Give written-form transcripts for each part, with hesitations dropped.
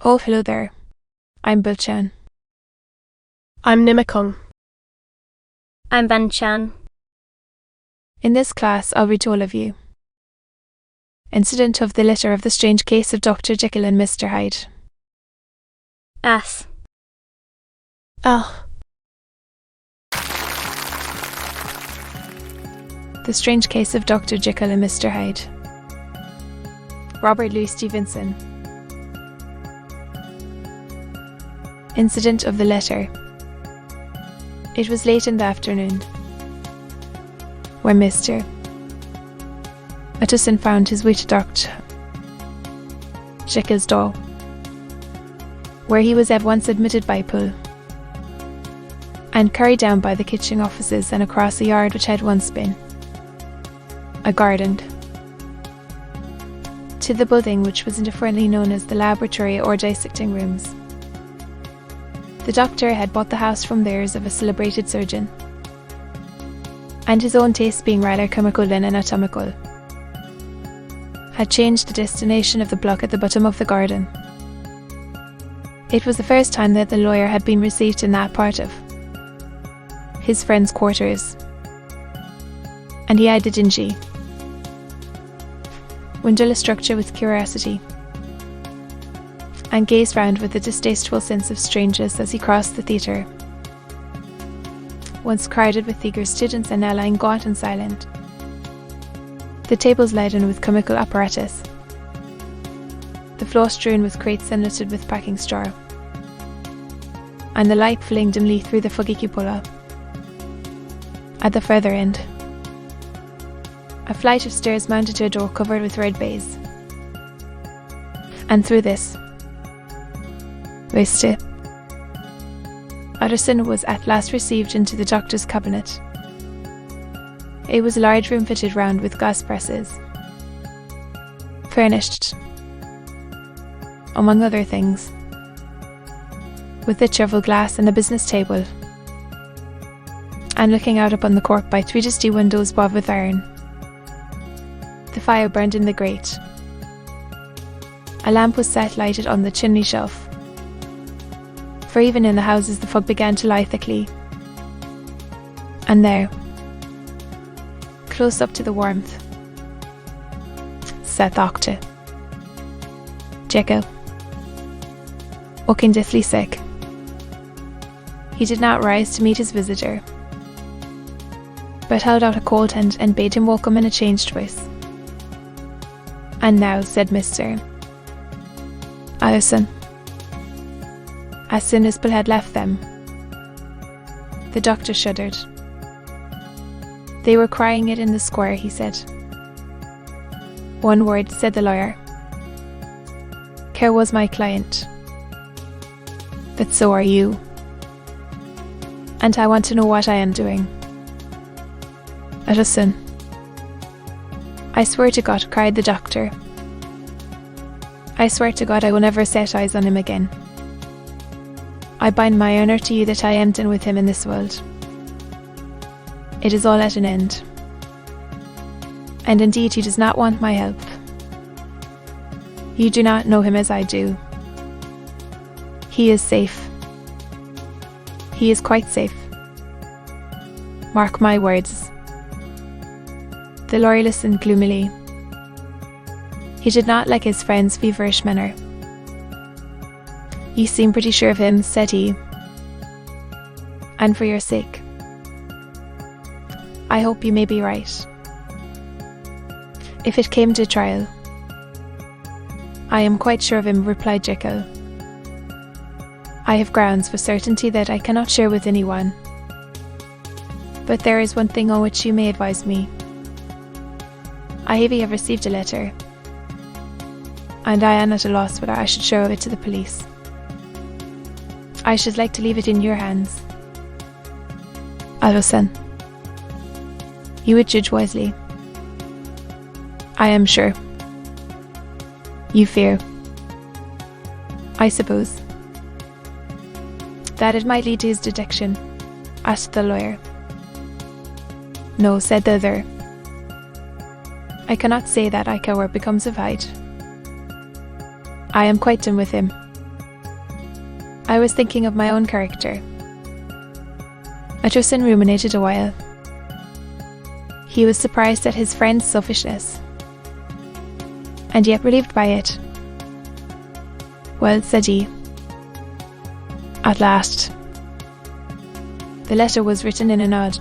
Oh, hello there. I'm Bilchan. I'm Nimakung. I'm Banchan. In this class, I'll read to all of you. Incident of the letter of the strange case of Dr. Jekyll and Mr. Hyde. As. The strange case of Dr. Jekyll and Mr. Hyde. Robert Louis Stevenson. Incident of the letter. It was late in the afternoon when Mr. Utterson found his way to Dr. Jekyll's door, where he was at once admitted by pull and carried down by the kitchen offices and across a yard which had once been a garden to the building which was indifferently known as the laboratory or dissecting rooms. The doctor had bought the house from theirs of a celebrated surgeon, and his own tastes being rather chemical than anatomical, had changed the destination of the block at the bottom of the garden. It was the first time that the lawyer had been received in that part of his friend's quarters, and he eyed the dingy, windowless structure with curiosity, and gazed round with a distasteful sense of strangeness as he crossed the theatre, once crowded with eager students and now lying gaunt and silent, the tables laden with chemical apparatus, the floor strewn with crates and littered with packing straw, and the light filling dimly through the foggy cupola. At the further end, a flight of stairs mounted to a door covered with red baize, and through this, Mr. Utterson was at last received into the doctor's cabinet. It was a large room fitted round with gas presses, furnished, among other things, with a cheerful glass and a business table, and looking out upon the court by 3 dusty windows bowed with iron. The fire burned in the grate. A lamp was set lighted on the chimney shelf, for even in the houses the fog began to lie thickly. And there, close up to the warmth, sat Dr. Jekyll, looking deathly sick. He did not rise to meet his visitor, but held out a cold hand and bade him welcome in a changed voice. "And now," said Mr. Utterson, as soon as Bill had left them. The doctor shuddered. "They were crying it in the square," he said. "One word," said the lawyer. "Care was my client, but so are you. And I want to know what I am doing." "Utterson." "I swear to God," cried the doctor. "I swear to God I will never set eyes on him again. I bind my honour to you that I am done with him in this world. It is all at an end. And indeed he does not want my help. You do not know him as I do. He is safe. He is quite safe. Mark my words." The lawyer listened gloomily. He did not like his friend's feverish manner. "You seem pretty sure of him," said he. "And for your sake, I hope you may be right. If it came to trial, I am quite sure of him," replied Jekyll. "I have grounds for certainty that I cannot share with anyone. But there is one thing on which you may advise me. I have received a letter, and I am at a loss whether I should show it to the police. I should like to leave it in your hands. Utterson, you would judge wisely. I am sure. You fear, I suppose, that it might lead to his detection?" asked the lawyer. "No," said the other. "I cannot say that I care what becomes of Hyde. I am quite done with him. I was thinking of my own character. Utterson ruminated a while. He was surprised at his friend's selfishness, and yet relieved by it. Well, said he, at last. The letter was written in a nod,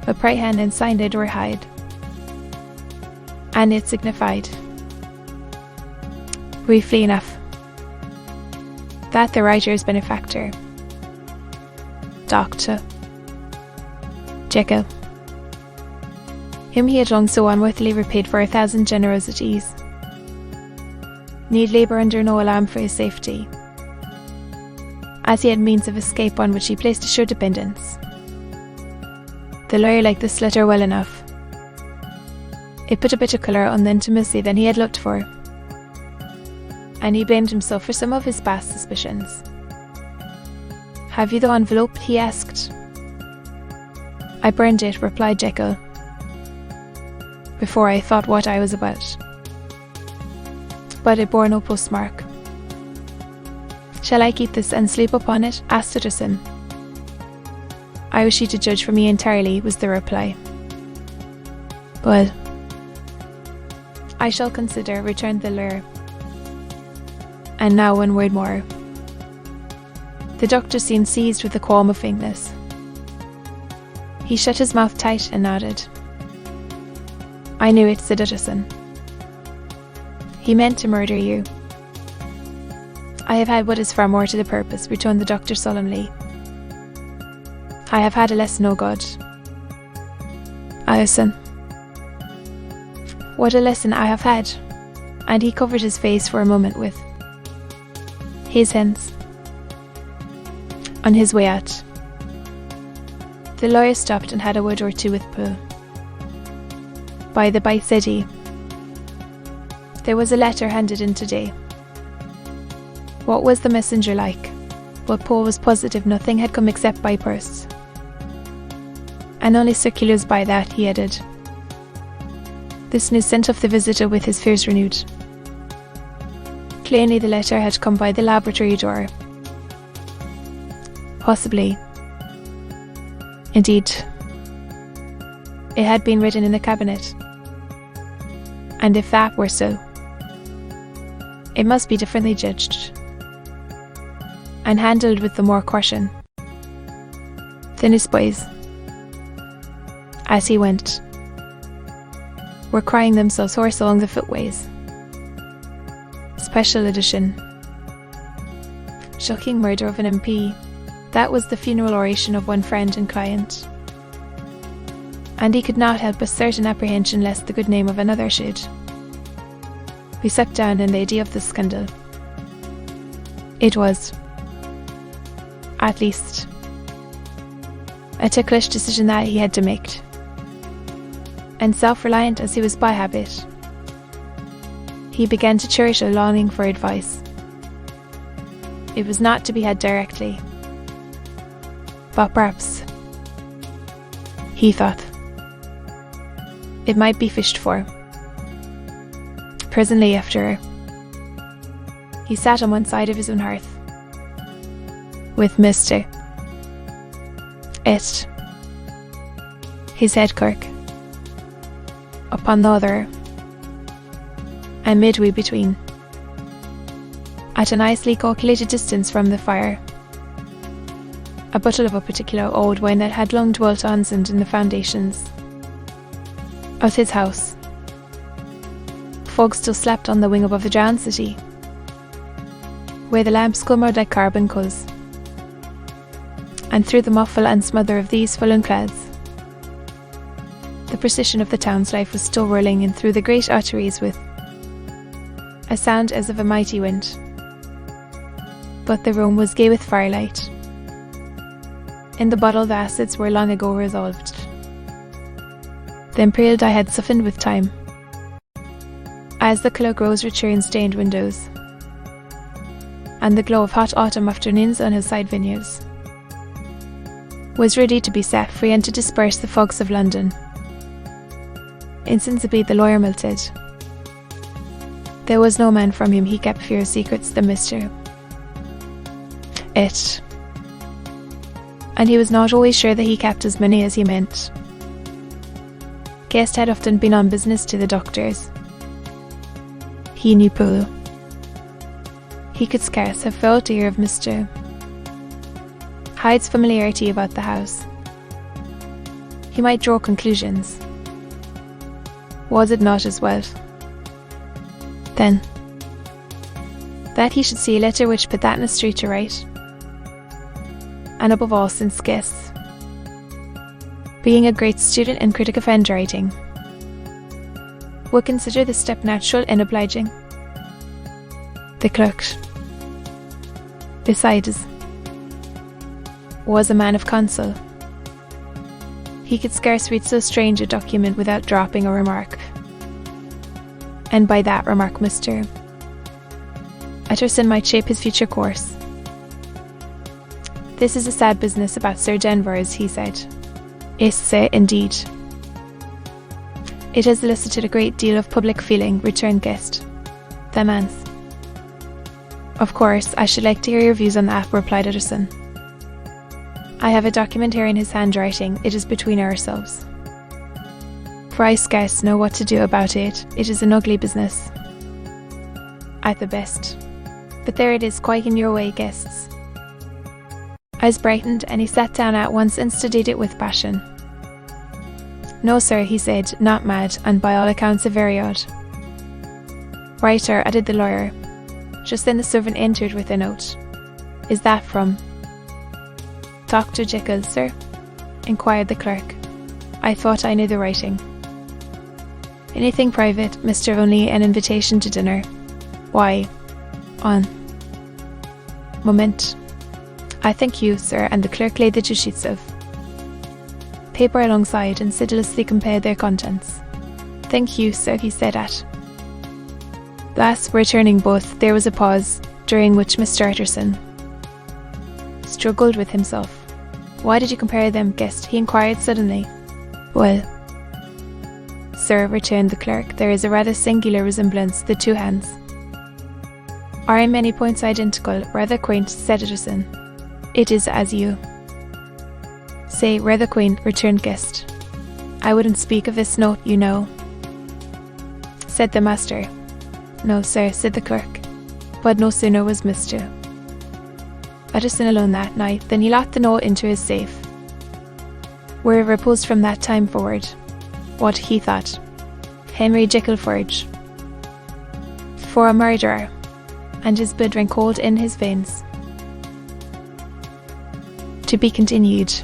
a bright hand and signed Edward Hyde, and it signified, briefly enough, that the writer's benefactor, Dr. Jekyll, whom he had long so unworthily repaid for 1,000 generosities, need labour under no alarm for his safety, as he had means of escape on which he placed assured dependence. The lawyer liked this letter well enough. It put a better colour on the intimacy than he had looked for, and he blamed himself for some of his past suspicions. Have you the envelope? He asked. I burned it, replied Jekyll, before I thought what I was about. But it bore no postmark. Shall I keep this and sleep upon it? Asked Utterson. I wish you to judge for me entirely, was the reply. Well, I shall consider, returned the lawyer. And now one word more. The doctor seemed seized with a qualm of faintness. He shut his mouth tight and nodded. I knew it, said Utterson. He meant to murder you. I have had what is far more to the purpose, returned the doctor solemnly. I have had a lesson, O God. Utterson. What a lesson I have had. And he covered his face for a moment with his hands. On his way out, the lawyer stopped and had a word or two with Poe. By the by, said he, there was a letter handed in today. What was the messenger like? But Poe was positive nothing had come except by post. And only circulars by that, he added. This news sent off the visitor with his fears renewed. Plainly the letter had come by the laboratory door. Possibly. Indeed, it had been written in the cabinet. And if that were so, it must be differently judged, and handled with the more caution. Then his boys, as he went, were crying themselves hoarse along the footways. Special edition. Shocking murder of an MP. That was the funeral oration of one friend and client. And he could not help a certain apprehension lest the good name of another should be sucked down in the idea of the scandal. It was, at least, a ticklish decision that he had to make. And self-reliant as he was by habit, he began to cherish a longing for advice. It was not to be had directly, but perhaps, he thought, it might be fished for. Presently after, he sat on one side of his own hearth, with Mr. Et, his head clerk, upon the other, and midway between, at a nicely calculated distance from the fire, a bottle of a particular old wine that had long dwelt unsent in the foundations of his house. Fog still slept on the wing above the drowned city, where the lamps glimmered like carbuncles, and through the muffle and smother of these fallen clouds, the precision of the town's life was still whirling in through the great arteries with a sound as of a mighty wind. But the room was gay with firelight. In the bottle the acids were long ago resolved. The imperial dye had softened with time, as the colour grows richer in stained windows, and the glow of hot autumn afternoons on hillside vineyards was ready to be set free and to disperse the fogs of London. Insensibly the lawyer melted. There was no man from whom he kept fewer secrets than Mr. it. And he was not always sure that he kept as many as he meant. Guest had often been on business to the doctors. He knew Pulu. He could scarce have failed to hear of Mr. Hyde's familiarity about the house. He might draw conclusions. Was it not as well, then, that he should see a letter which put that in the street to right? And above all, since guests, being a great student in critic offender writing, would consider this step natural and obliging. The clerk, besides, was a man of counsel. He could scarce read so strange a document without dropping a remark. And by that remark Mr. Utterson might shape his future course. This is a sad business about Sir Danvers, he said. Isse, indeed. It has elicited a great deal of public feeling, returned Guest. The man's. Of course, I should like to hear your views on that, replied Utterson. I have a document here in his handwriting. It is between ourselves. For I scarce know what to do about it. It is an ugly business, at the best. But there it is, quite in your way, Guests. Eyes brightened, and he sat down at once and studied it with passion. No, sir, he said, not mad, and by all accounts a very odd writer, added the lawyer. Just then the servant entered with a note. Is that from Dr. Jekyll, sir? Inquired the clerk. I thought I knew the writing. Anything private, Mr. Only an invitation to dinner. Why, on moment. I thank you, sir, and the clerk laid the 2 sheets of paper alongside and sedulously compared their contents. Thank you, sir, he said at last, returning both. There was a pause, during which Mr. Utterson struggled with himself. Why did you compare them, Guest? He inquired suddenly. Well, sir, returned the clerk, there is a rather singular resemblance. The 2 hands are in many points identical. Rather quaint, said Utterson. It is as you say, rather quaint, returned Guest. I wouldn't speak of this note, you know, said the master. No, sir, said the clerk. But no sooner was Mr. Utterson alone that night than he locked the note into his safe, where it reposed from that time forward. What, he thought, Henry Jekyll forged for a murderer, and his blood ran cold in his veins. To be continued.